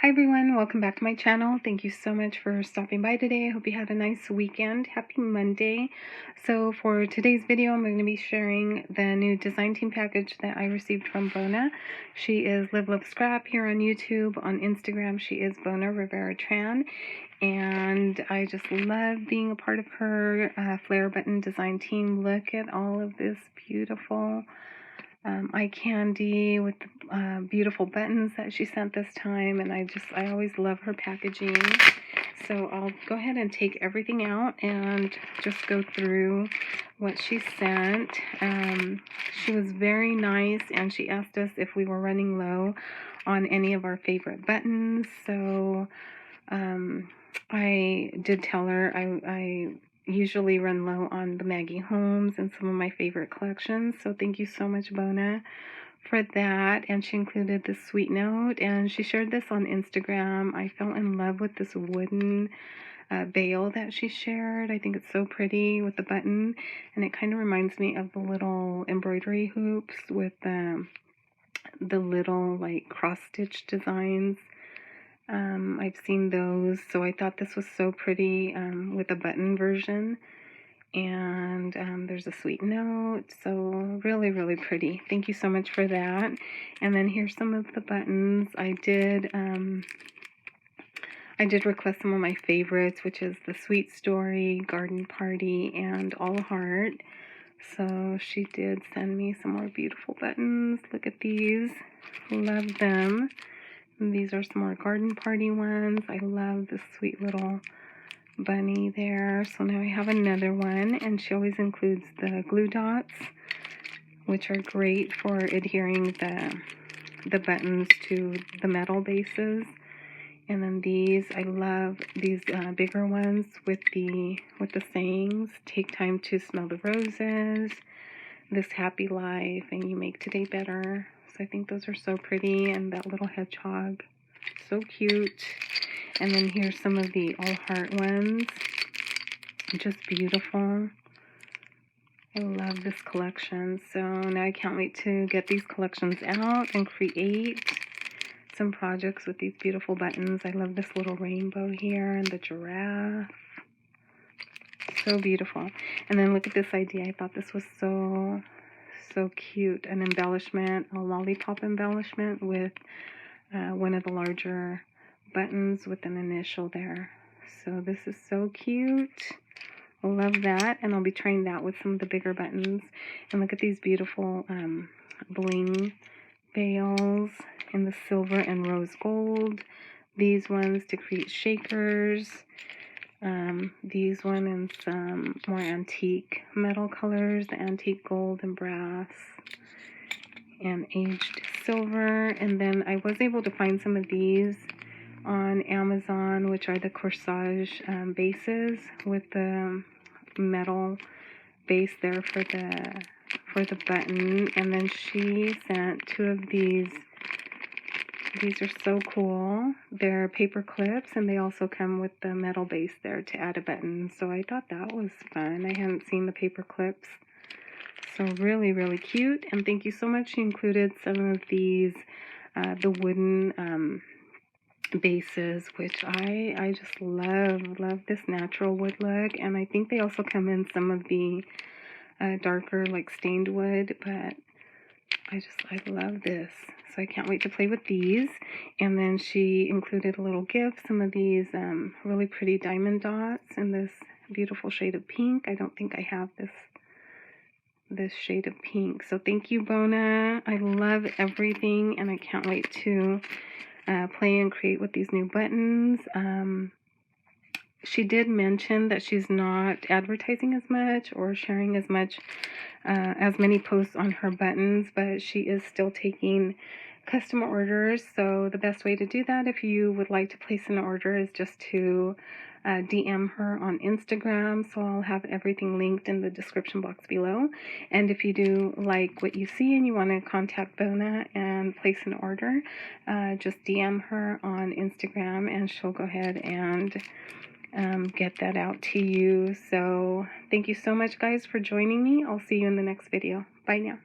Hi everyone, welcome back to my channel. Thank you so much for stopping by today. I hope you had a nice weekend. Happy Monday. So for today's video, I'm going to be sharing the new design team package that I received from Bona. She is Live Love Scrap here on YouTube. On Instagram, she is Bona Rivera Tran. And I just love being a part of her flare button design team. Look at all of this beautiful eye candy with beautiful buttons that she sent this time, and I always love her packaging. So I'll go ahead and take everything out and just go through what she sent. She was very nice, and she asked us if we were running low on any of our favorite buttons. So I did tell her I usually run low on the Maggie Holmes and some of my favorite collections. So thank you so much, Bona, for that. And she included this sweet note, and she shared this on Instagram. I fell in love with this wooden veil that she shared. I think it's so pretty with the button, and it kind of reminds me of the little embroidery hoops with the little like cross-stitch designs. I've seen those, so I thought this was so pretty with a button version. And there's a sweet note, so really, really pretty. Thank you so much for that. And then here's some of the buttons. I did request some of my favorites, which is the Sweet Story, Garden Party, and All Heart. So she did send me some more beautiful buttons. Look at these. Love them. And these are some more Garden Party ones. I love this sweet little bunny there. So now I have another one, and she always includes the glue dots, which are great for adhering the buttons to the metal bases. And then these, I love these bigger ones with the sayings. Take time to smell the roses, this happy life, and you make today better. So I think those are so pretty, and that little hedgehog, so cute. And then here's some of the All Heart ones, just beautiful. I love this collection. So now I can't wait to get these collections out and create some projects with these beautiful buttons. I love this little rainbow here and the giraffe. So beautiful. And then look at this idea. I thought this was so cute. An embellishment, a lollipop embellishment with one of the larger buttons with an initial there. So this is so cute. I love that, and I'll be trying that with some of the bigger buttons. And look at these beautiful bling veils in the silver and rose gold. These ones to create shakers. These one in some more antique metal colors, the antique gold and brass and aged silver. And then I was able to find some of these on Amazon, which are the corsage bases with the metal base there for the button. And then she sent two of these. These are so cool. They're paper clips, and they also come with the metal base there to add a button. So I thought that was fun. I hadn't seen the paper clips. So really, really cute. And thank you so much. She included some of these, the wooden bases, which I just love this natural wood look. And I think they also come in some of the darker like stained wood, but I love this. So I can't wait to play with these. And then she included a little gift, some of these really pretty diamond dots in this beautiful shade of pink. I don't think I have this shade of pink. So thank you, Bona. I love everything, and I can't wait to play and create with these new buttons. She did mention that she's not advertising as much or sharing as much, as many posts on her buttons, but she is still taking custom orders. So the best way to do that, if you would like to place an order, is just to DM her on Instagram. So I'll have everything linked in the description box below. And if you do like what you see and you want to contact Bona and place an order, just DM her on Instagram, and she'll go ahead and get that out to you. So thank you so much, guys, for joining me. I'll see you in the next video. Bye now.